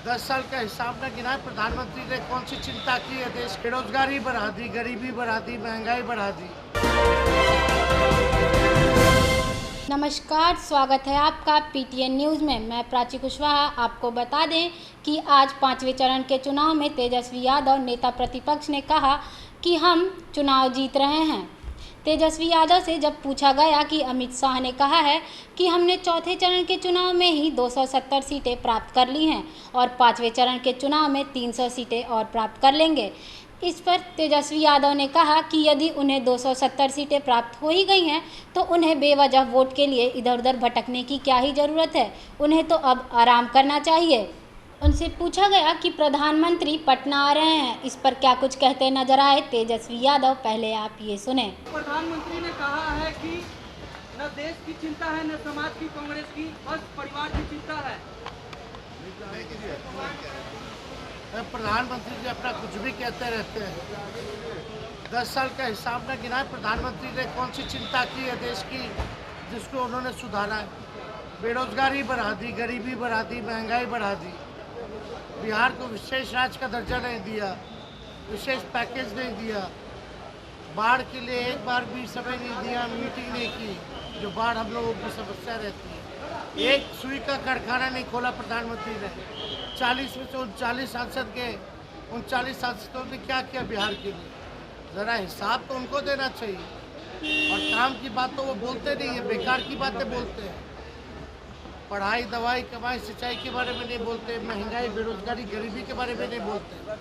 10 साल का हिसाब न गिनाए प्रधानमंत्री ने कौन सी चिंता की है। देश बेरोजगारी बढ़ा दी, गरीबी बढ़ा दी, महंगाई बढ़ा दी। नमस्कार, स्वागत है आपका पीटीएन न्यूज़ में। मैं प्राची कुशवाहा। आपको बता दें कि आज 5वें चरण के चुनाव में तेजस्वी यादव नेता प्रतिपक्ष ने कहा कि हम चुनाव जीत रहे हैं। तेजस्वी यादव से जब पूछा गया कि अमित शाह ने कहा है कि हमने चौथे चरण के चुनाव में ही 270 सीटें प्राप्त कर ली हैं और 5वें चरण के चुनाव में 300 सीटें और प्राप्त कर लेंगे। इस पर तेजस्वी यादव ने कहा कि यदि उन्हें 270 सीटें प्राप्त हो ही गई हैं तो उन्हें बेवजह वोट के लिए इधर उधर भटकने की क्या ही ज़रूरत है। उन्हें तो अब आराम करना चाहिए। उनसे पूछा गया कि प्रधानमंत्री पटना आ रहे हैं, इस पर क्या कुछ कहते नजर आए तेजस्वी यादव। पहले आप ये सुने। प्रधानमंत्री ने कहा है कि न देश की चिंता है न समाज की, कांग्रेस की, बस परिवार की चिंता है। प्रधानमंत्री जी अपना कुछ भी कहते रहते हैं। 10 साल का हिसाब न गिनाए प्रधानमंत्री ने कौन सी चिंता की है देश की, जिसको उन्होंने सुधारा है। बेरोजगारी बढ़ा दी, गरीबी बढ़ा दी, महंगाई बढ़ा दी। बिहार को विशेष राज्य का दर्जा नहीं दिया, विशेष पैकेज नहीं दिया, बाढ़ के लिए एक बार भी समय नहीं दिया, मीटिंग नहीं की जो बाढ़ हम लोगों की समस्या रहती है। एक सुई का कारखाना नहीं खोला प्रधानमंत्री ने। 40 में से 39 सांसद के 39 सांसदों ने क्या किया बिहार के लिए, ज़रा हिसाब तो उनको देना चाहिए। और काम की बात तो वो बोलते नहीं है, बेकार की बातें बोलते हैं। पढ़ाई, दवाई, कमाई, सिंचाई के बारे में नहीं बोलते, महंगाई, बेरोजगारी, गरीबी के बारे में नहीं बोलते।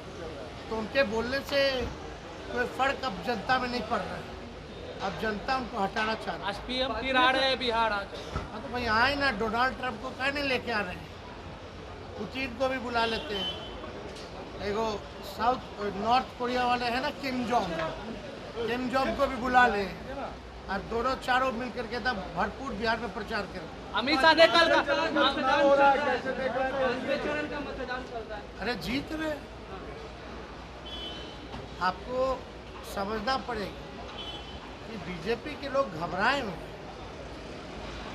तो उनके बोलने से कोई फर्क अब जनता में नहीं पड़ रहा है। अब जनता उनको हटाना चाह रही है। पीएम फिर आ रहे हैं बिहार आज। हाँ तो भाई आए ना, डोनाल्ड ट्रंप को कहने लेके आ रहे हैं, पुतिन को भी बुला लेते हैं। एगो नॉर्थ कोरिया वाले हैं ना, किम जोंग को भी बुला ले और दोनों चारों मिल करके तब भरपूर बिहार में प्रचार करें। अमित शाह ने कल अरे जीत रहे, आपको समझना पड़ेगा कि बीजेपी के लोग घबराए हुए हैं,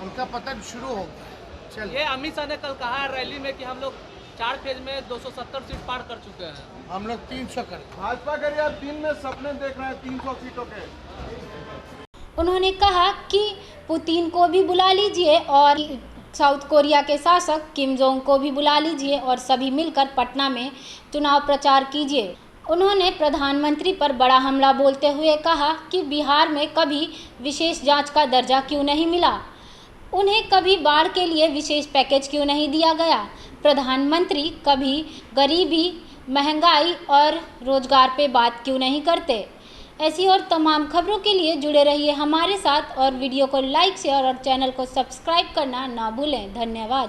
उनका पतन शुरू हो गया। चलिए, ये अमित शाह ने कल कहा है रैली में कि हम लोग 4 फेज में 270 सीट पार कर चुके हैं। हम लोग 300 कर। भाजपा के यार 3 में सपने देख रहे हैं 300 सीटों के। उन्होंने कहा कि पुतिन को भी बुला लीजिए और साउथ कोरिया के शासक किम जोंग को भी बुला लीजिए और सभी मिलकर पटना में चुनाव प्रचार कीजिए। उन्होंने प्रधानमंत्री पर बड़ा हमला बोलते हुए कहा कि बिहार में कभी विशेष जांच का दर्जा क्यों नहीं मिला, उन्हें कभी बाढ़ के लिए विशेष पैकेज क्यों नहीं दिया गया, प्रधानमंत्री कभी गरीबी, महंगाई और रोजगार पे बात क्यों नहीं करते। ऐसी और तमाम खबरों के लिए जुड़े रहिए हमारे साथ और वीडियो को लाइक, शेयर और चैनल को सब्सक्राइब करना ना भूलें। धन्यवाद।